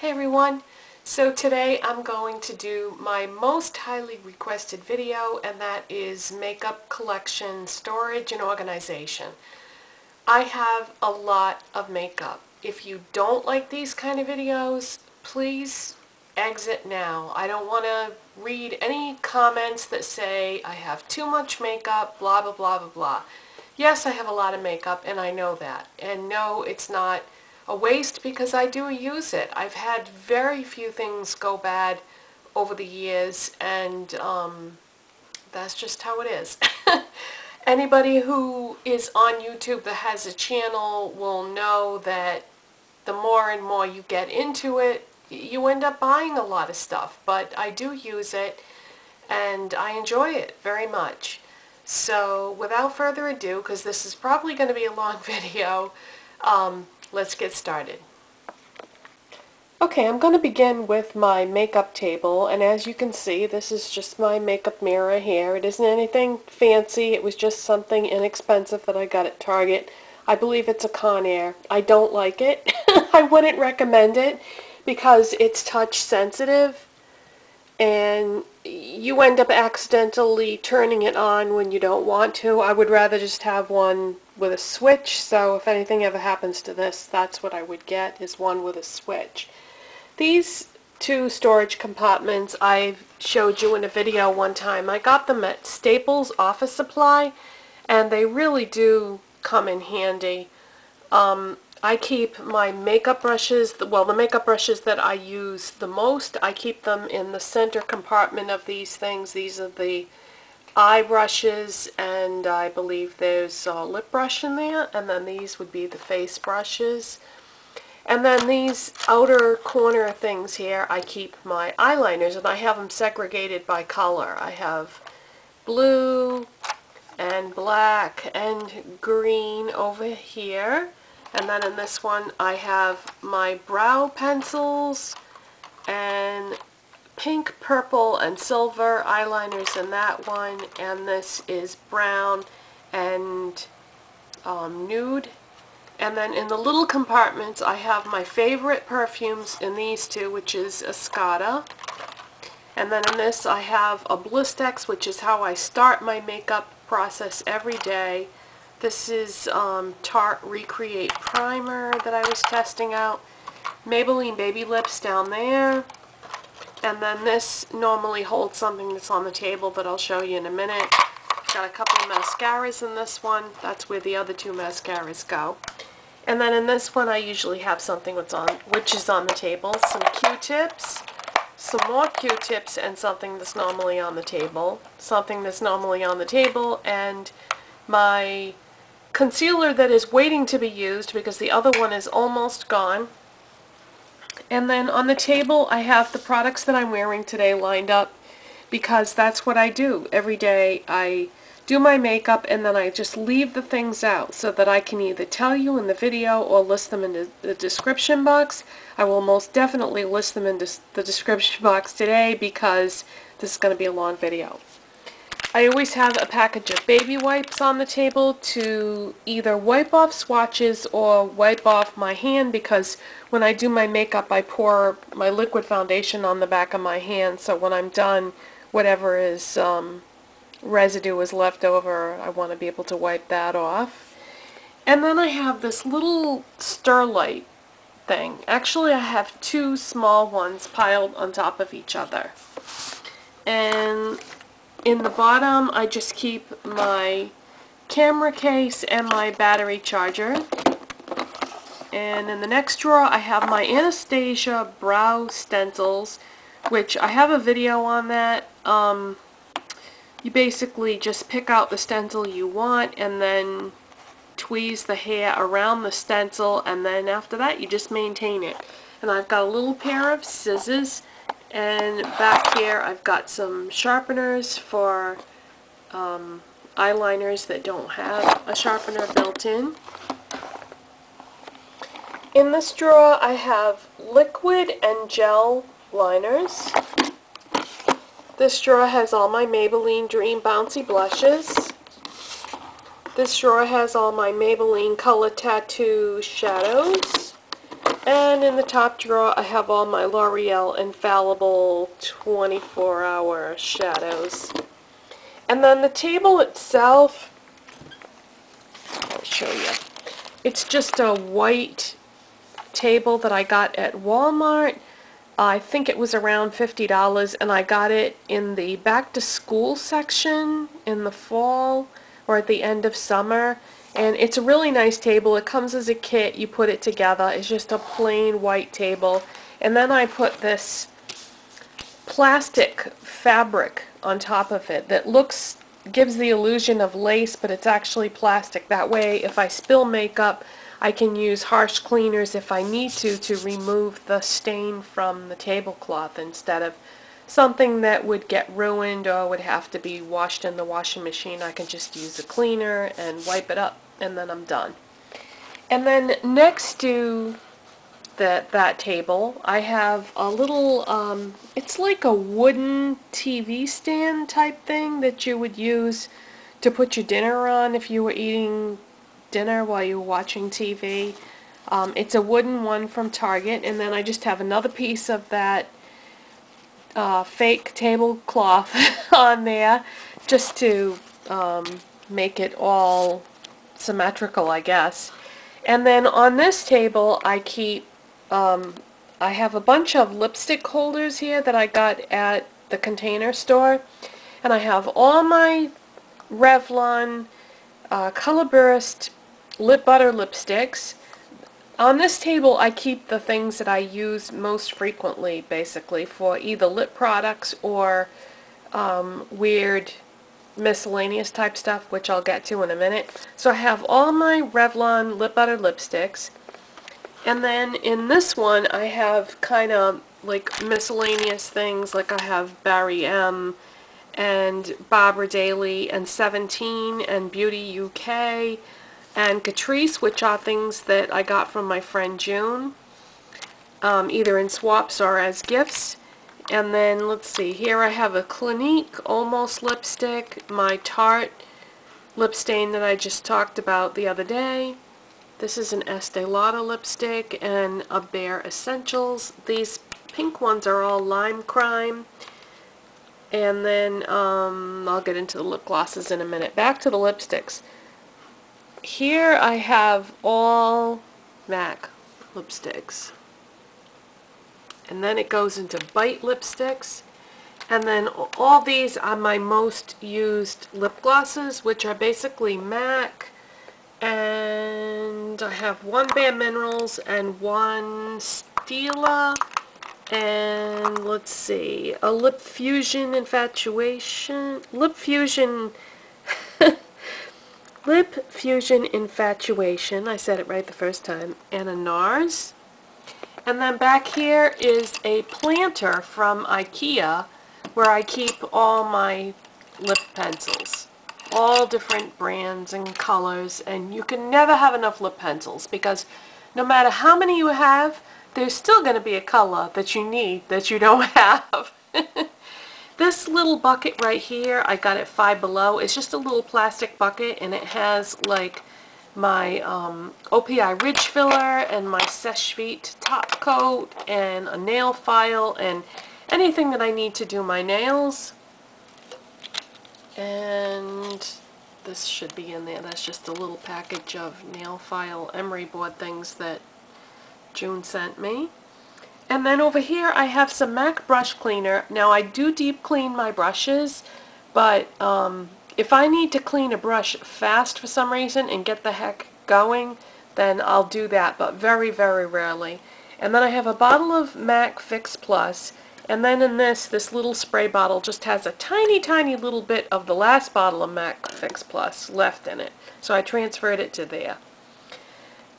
Hey everyone, so today I'm going to do my most highly requested video, and that is makeup collection storage and organization. I have a lot of makeup. If you don't like these kind of videos, please exit now. I don't want to read any comments that say I have too much makeup, blah blah blah blah blah. Yes, I have a lot of makeup and I know that. And no, it's not a waste because I do use it. I've had very few things go bad over the years, and that's just how it is. Anybody who is on YouTube that has a channel will know that the more and more you get into it, you end up buying a lot of stuff. But I do use it and I enjoy it very much. So without further ado, because this is probably going to be a long video, let's get started. Okay, I'm going to begin with my makeup table, and as you can see, this is just my makeup mirror here. It isn't anything fancy. It was just something inexpensive that I got at Target. I believe it's a Conair. I don't like it. I wouldn't recommend it because it's touch sensitive, and you end up accidentally turning it on when you don't want to. I would rather just have one with a switch, so if anything ever happens to this, that's what I would get, is one with a switch. These two storage compartments I showed you in a video one time. I got them at Staples Office Supply, and they really do come in handy. I keep my makeup brushes, well, the makeup brushes that I use the most, I keep them in the center compartment of these things. These are the eye brushes, and I believe there's a lip brush in there, and then these would be the face brushes. And then these outer corner things here, I keep my eyeliners, and I have them segregated by color. I have blue and black and green over here. And then in this one I have my brow pencils and pink, purple, and silver eyeliners in that one. And this is brown and nude. And then in the little compartments I have my favorite perfumes in these two, which is Escada. And then in this I have a Blistex, which is how I start my makeup process every day. This is Tarte Recreate Primer that I was testing out. Maybelline Baby Lips down there. And then this normally holds something that's on the table that I'll show you in a minute. Got a couple of mascaras in this one. That's where the other two mascaras go. And then in this one I usually have something which is on the table. Some Q-tips, some more Q-tips, and something that's normally on the table. Something that's normally on the table, and my concealer that is waiting to be used because the other one is almost gone. And then on the table I have the products that I'm wearing today lined up because that's what I do. Every day I do my makeup and then I just leave the things out so that I can either tell you in the video or list them in the description box. I will most definitely list them in the description box today because this is going to be a long video. I always have a package of baby wipes on the table to either wipe off swatches or wipe off my hand, because when I do my makeup I pour my liquid foundation on the back of my hand, so when I'm done, whatever is residue is left over, I want to be able to wipe that off. And then I have this little Sterlite thing. Actually I have two small ones piled on top of each other. And in the bottom I just keep my camera case and my battery charger. And in the next drawer I have my Anastasia brow stencils, which I have a video on that. You basically just pick out the stencil you want and then tweeze the hair around the stencil, and then after that you just maintain it. And I've got a little pair of scissors, and back here I've got some sharpeners for eyeliners that don't have a sharpener built in. In this drawer I have liquid and gel liners. This drawer has all my Maybelline Dream Bouncy blushes. This drawer has all my Maybelline Color Tattoo shadows. And in the top drawer, I have all my L'Oreal Infallible 24-hour shadows. And then the table itself, I'll show you. It's just a white table that I got at Walmart. I think it was around $50, and I got it in the back to school section in the fall or at the end of summer. And it's a really nice table. It comes as a kit. You put it together. It's just a plain white table. And then I put this plastic fabric on top of it that gives the illusion of lace, but it's actually plastic. That way, if I spill makeup, I can use harsh cleaners if I need to remove the stain from the tablecloth instead of something that would get ruined or would have to be washed in the washing machine. I can just use a cleaner and wipe it up, and then I'm done. And then next to that table, I have a little, it's like a wooden TV stand type thing that you would use to put your dinner on if you were eating dinner while you were watching TV. It's a wooden one from Target, and then I just have another piece of that fake tablecloth on there just to make it all symmetrical, I guess. And then on this table I keep I have a bunch of lipstick holders here that I got at the Container Store, and I have all my Revlon Colorburst lip butter lipsticks. On this table I keep the things that I use most frequently, basically, for either lip products or weird miscellaneous type stuff, which I'll get to in a minute. So I have all my Revlon lip butter lipsticks, and then in this one I have kind of like miscellaneous things, like I have Barry M and Barbara Daly and 17 and Beauty UK and Catrice, which are things that I got from my friend June, either in swaps or as gifts. And then let's see, here I have a Clinique Almost lipstick, my Tarte lip stain that I just talked about the other day. This is an Estee Lauder lipstick and a Bare Essentials. These pink ones are all Lime Crime. And then I'll get into the lip glosses in a minute. Back to the lipsticks. Here I have all MAC lipsticks. And then it goes into Bite lipsticks. And then all these are my most used lip glosses, which are basically MAC. And I have one Bare Minerals and one Stila. And let's see, a Lip Fusion Infatuation. Lip Fusion Infatuation. I said it right the first time. And a NARS. And then back here is a planter from IKEA where I keep all my lip pencils. All different brands and colors, and you can never have enough lip pencils because no matter how many you have, there's still going to be a color that you need that you don't have. This little bucket right here, I got at Five Below. It's just a little plastic bucket, and it has like my OPI Ridge Filler and my Seche top coat and a nail file and anything that I need to do my nails. And this should be in there. That's just a little package of nail file emery board things that June sent me. And then over here I have some MAC brush cleaner. Now I do deep clean my brushes, but if I need to clean a brush fast for some reason and get the heck going, then I'll do that, but very, very rarely. And then I have a bottle of MAC Fix Plus, and then in this little spray bottle just has a tiny, tiny little bit of the last bottle of MAC Fix Plus left in it. So I transferred it to there.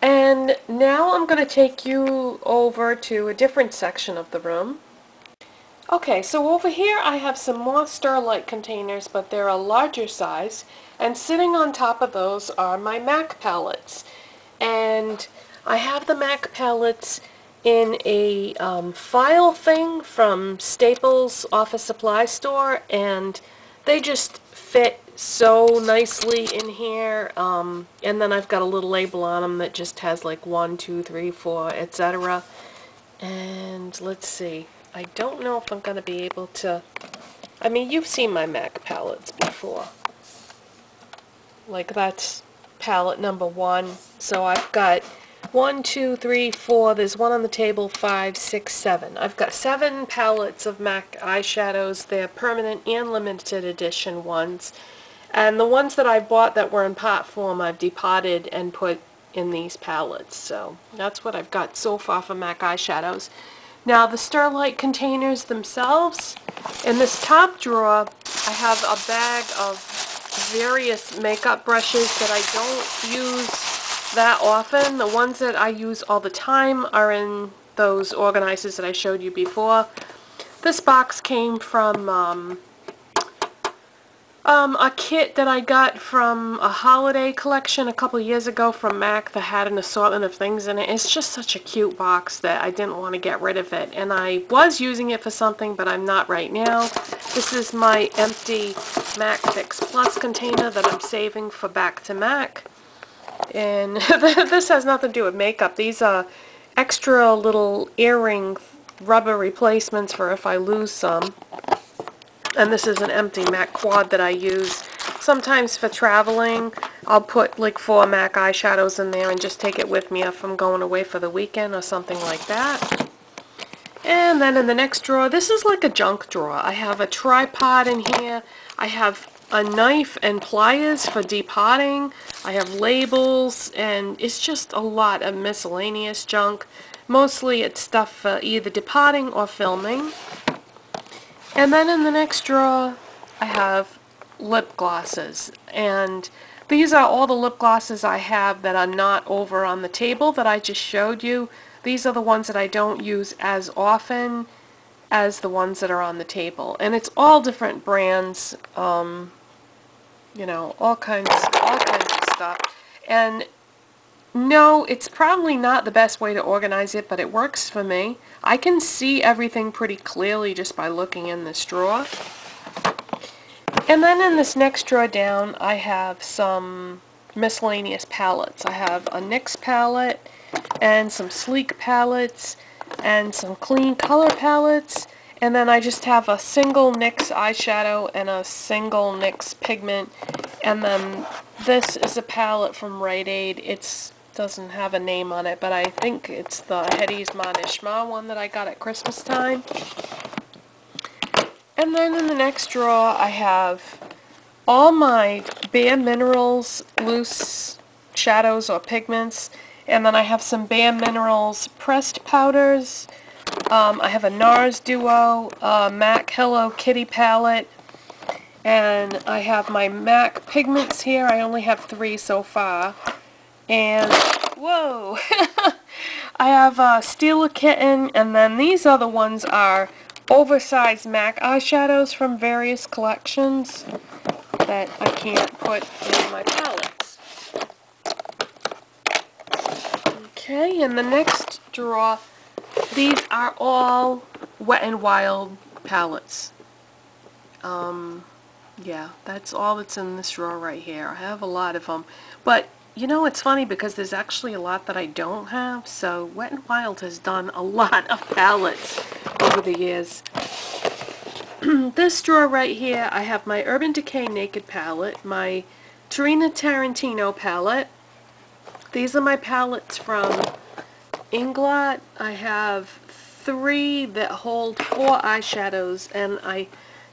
And now I'm going to take you over to a different section of the room. Okay, so over here I have some more Sterlite containers, but they're a larger size, and sitting on top of those are my MAC palettes. And I have the MAC palettes in a file thing from Staples Office Supply Store, and They just fit so nicely in here, and then I've got a little label on them that just has like 1, 2, 3, 4, etc. And let's see, I don't know if I'm going to be able to, I mean, you've seen my MAC palettes before. Like, that's palette number 1. So I've got 1, 2, 3, 4, there's one on the table, 5, 6, 7. I've got 7 palettes of MAC eyeshadows. They're permanent and limited edition ones. And the ones that I bought that were in pot form, I've depotted and put in these palettes. So that's what I've got so far for MAC eyeshadows. Now the Starlight containers themselves, in this top drawer, I have a bag of various makeup brushes that I don't use that often. The ones that I use all the time are in those organizers that I showed you before. This box came from a kit that I got from a holiday collection a couple years ago from MAC that had an assortment of things in it. It's just such a cute box that I didn't want to get rid of it. And I was using it for something, but I'm not right now. This is my empty MAC Fix Plus container that I'm saving for back to MAC. And this has nothing to do with makeup. These are extra little earring rubber replacements for if I lose some. And this is an empty MAC quad that I use sometimes for traveling. I'll put like 4 MAC eyeshadows in there and just take it with me if I'm going away for the weekend or something like that. And then in the next drawer, this is like a junk drawer. I have a tripod in here. I have a knife and pliers for depotting. I have labels, and it's just a lot of miscellaneous junk. Mostly it's stuff for either depotting or filming. And then in the next drawer, I have lip glosses. And these are all the lip glosses I have that are not over on the table that I just showed you. These are the ones that I don't use as often as the ones that are on the table. And it's all different brands, you know, all kinds of stuff. And no, it's probably not the best way to organize it, but it works for me. I can see everything pretty clearly just by looking in this drawer. And then in this next drawer down, I have some miscellaneous palettes. I have a NYX palette, and some Sleek palettes, and some clean color palettes. And then I just have a single NYX eyeshadow and a single NYX pigment. And then this is a palette from Rite Aid. It doesn't have a name on it, but I think it's the Hetty's Manishma one that I got at Christmas time. And then in the next drawer I have all my Bare Minerals loose shadows or pigments. And then I have some Bare Minerals pressed powders. I have a NARS Duo, MAC Hello Kitty palette, and I have my MAC pigments here. I only have 3 so far. And, whoa! I have Steal a Kitten, and then these other ones are oversized MAC eyeshadows from various collections that I can't put in my palettes. Okay, in the next drawer, these are all Wet n Wild palettes. Yeah, that's all that's in this drawer right here. I have a lot of them. But, you know, it's funny because there's actually a lot that I don't have. So, Wet n Wild has done a lot of palettes over the years. This drawer right here, I have my Urban Decay Naked palette, my Tarina Tarantino palette. These are my palettes from Inglot. I have 3 that hold 4 eyeshadows, and I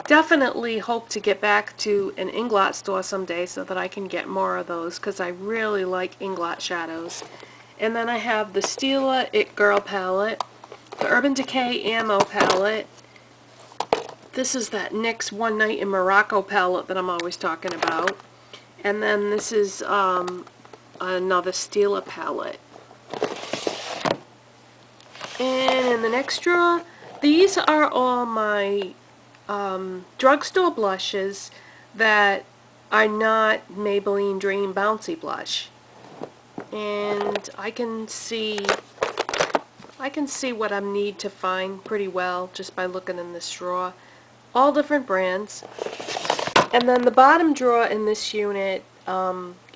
definitely hope to get back to an Inglot store someday so that I can get more of those, because I really like Inglot shadows. And then I have the Stila It Girl palette, the Urban Decay Ammo palette. This is that NYX One Night in Morocco palette that I'm always talking about. And then this is another Stila palette. And in the next drawer, these are all my drugstore blushes that are not Maybelline Dream Bouncy Blush. And I can see what I need to find pretty well just by looking in this drawer. All different brands. And then the bottom drawer in this unit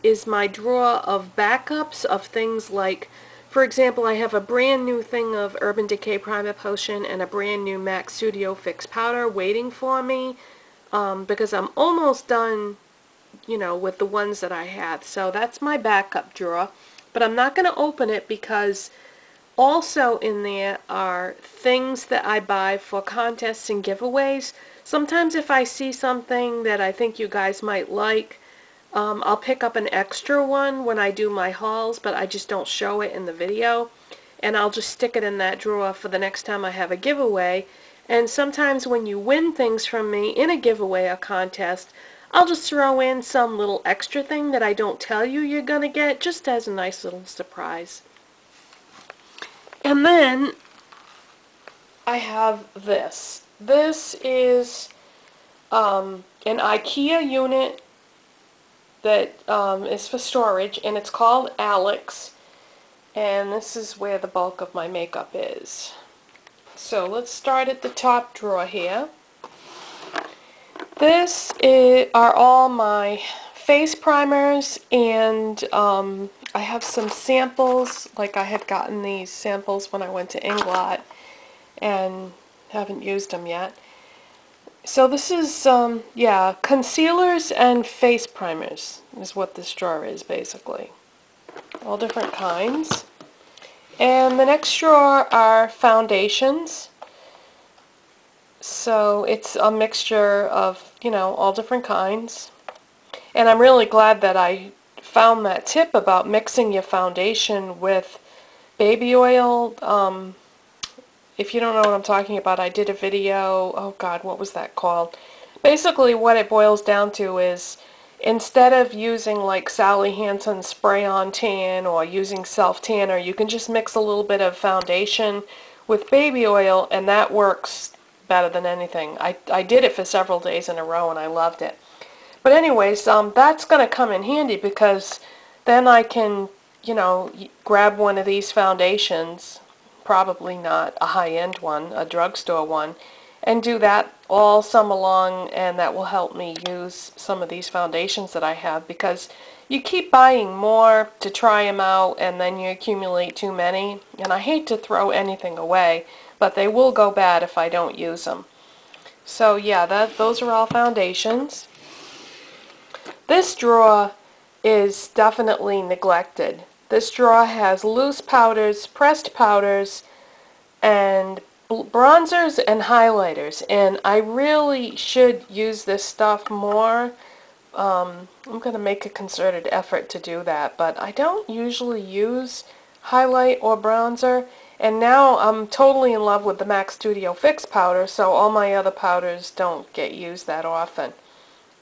is my drawer of backups of things like, for example, I have a brand new thing of Urban Decay Primer Potion and a brand new MAC Studio Fix Powder waiting for me because I'm almost done, you know, with the ones that I have. So that's my backup drawer. But I'm not going to open it because also in there are things that I buy for contests and giveaways. Sometimes if I see something that I think you guys might like, I'll pick up an extra one when I do my hauls, but I just don't show it in the video. And I'll just stick it in that drawer for the next time I have a giveaway. And sometimes when you win things from me in a giveaway or contest, I'll just throw in some little extra thing that I don't tell you you're going to get, just as a nice little surprise. And then I have this. This is an IKEA unit that is for storage, and it's called Alex, and this is where the bulk of my makeup is. So let's start at the top drawer here. This are all my face primers, and I have some samples, like I had gotten these samples when I went to Inglot and haven't used them yet. So this is, yeah, concealers and face primers is what this drawer is, basically. All different kinds. And the next drawer are foundations. So it's a mixture of, you know, all different kinds. And I'm really glad that I found that tip about mixing your foundation with baby oil. If you don't know what I'm talking about, I did a video, oh god, what was that called? Basically what it boils down to is, instead of using like Sally Hansen spray-on tan or using self-tanner, you can just mix a little bit of foundation with baby oil, and that works better than anything. I did it for several days in a row and I loved it. But anyways, that's going to come in handy because then I can, you know, grab one of these foundations, probably not a high-end one, a drugstore one, and do that all summer long, and that will help me use some of these foundations that I have, because you keep buying more to try them out and then you accumulate too many, and I hate to throw anything away, but they will go bad if I don't use them. So yeah, those are all foundations. This drawer is definitely neglected. This drawer has loose powders, pressed powders, and bronzers and highlighters, and I really should use this stuff more. I'm going to make a concerted effort to do that, but I don't usually use highlight or bronzer, and now I'm totally in love with the MAC Studio Fix powder, so all my other powders don't get used that often.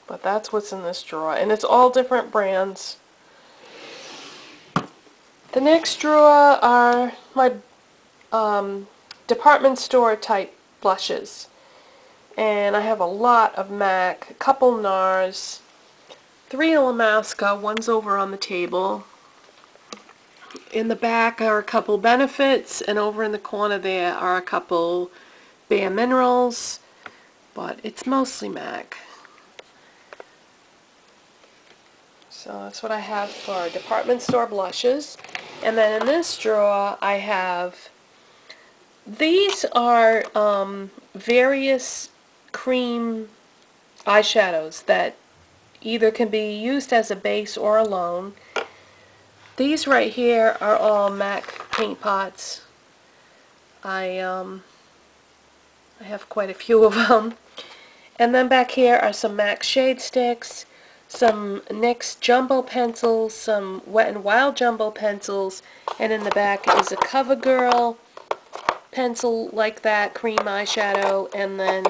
But that's what's in this drawer, and it's all different brands. The next drawer are my department store type blushes, and I have a lot of MAC, a couple NARS, 3 Illamasqua, one's over on the table. In the back are a couple Benefits, and over in the corner there are a couple Bare Minerals, but it's mostly MAC. So that's what I have for department store blushes. And then in this drawer I have, these are various cream eyeshadows that either can be used as a base or alone. These right here are all MAC paint pots. I have quite a few of them. And then back here are some MAC shade sticks, some NYX jumbo pencils, some Wet n Wild jumbo pencils, and in the back is a CoverGirl pencil like that, cream eyeshadow, and then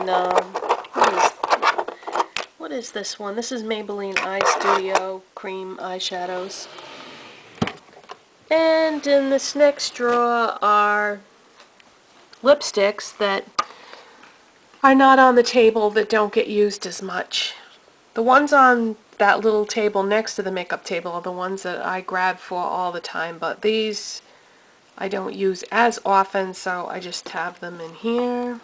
what is this one? This is Maybelline Eye Studio cream eyeshadows. And in this next drawer are lipsticks that are not on the table, that don't get used as much. The ones on that little table next to the makeup table are the ones that I grab for all the time, but these I don't use as often, so I just have them in here.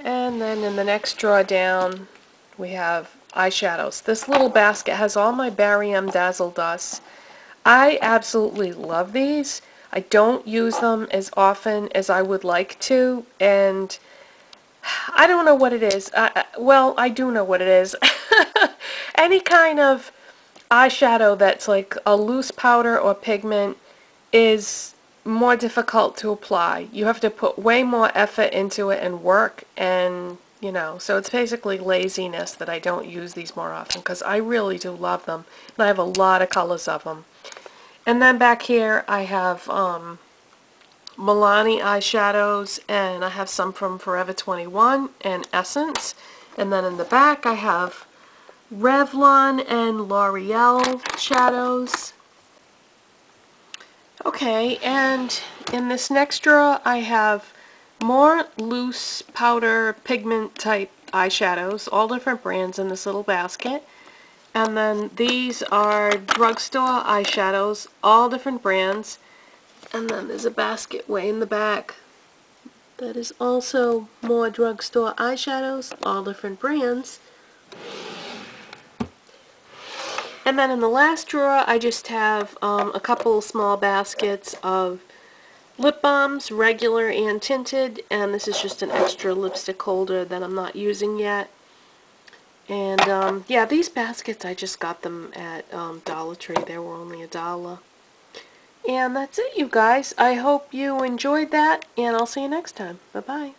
And then in the next drawer down, we have eyeshadows. This little basket has all my Barry M Dazzle Dusts. I absolutely love these. I don't use them as often as I would like to, and I don't know what it is. Well, I do know what it is. Any kind of eyeshadow that's like a loose powder or pigment is more difficult to apply. You have to put way more effort into it and work, and you know, so it's basically laziness that I don't use these more often, because I really do love them, and I have a lot of colors of them. And then back here I have Milani eyeshadows, and I have some from Forever 21 and Essence. And then in the back I have Revlon and L'Oreal shadows. Okay, and in this next drawer I have more loose powder pigment type eyeshadows, all different brands in this little basket. And then these are drugstore eyeshadows, all different brands. And then there's a basket way in the back that is also more drugstore eyeshadows, all different brands. And then in the last drawer I just have a couple small baskets of lip balms, regular and tinted, and this is just an extra lipstick holder that I'm not using yet. And yeah, these baskets, I just got them at Dollar Tree. They were only $1. And that's it, you guys. I hope you enjoyed that, and I'll see you next time. Bye-bye.